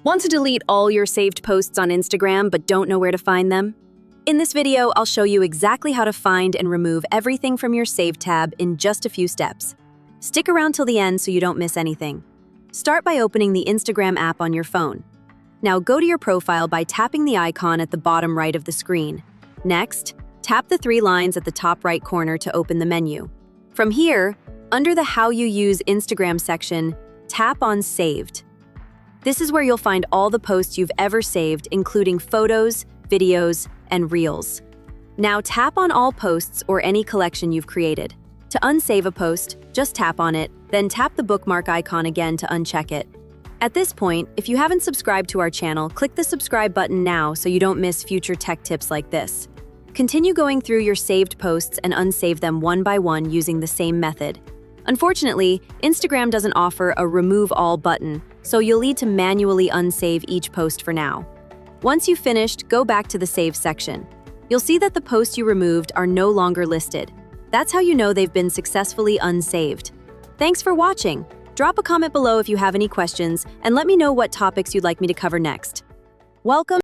Want to delete all your saved posts on Instagram but don't know where to find them? In this video, I'll show you exactly how to find and remove everything from your Saved tab in just a few steps. Stick around till the end so you don't miss anything. Start by opening the Instagram app on your phone. Now go to your profile by tapping the icon at the bottom right of the screen. Next, tap the three lines at the top right corner to open the menu. From here, under the How You Use Instagram section, tap on Saved. This is where you'll find all the posts you've ever saved, including photos, videos, and reels. Now tap on all posts or any collection you've created. To unsave a post, just tap on it, then tap the bookmark icon again to uncheck it. At this point, if you haven't subscribed to our channel, click the subscribe button now so you don't miss future tech tips like this. Continue going through your saved posts and unsave them one by one using the same method. Unfortunately, Instagram doesn't offer a remove all button, so you'll need to manually unsave each post for now. Once you've finished, go back to the Save section. You'll see that the posts you removed are no longer listed. That's how you know they've been successfully unsaved. Thanks for watching. Drop a comment below if you have any questions, and let me know what topics you'd like me to cover next. Welcome.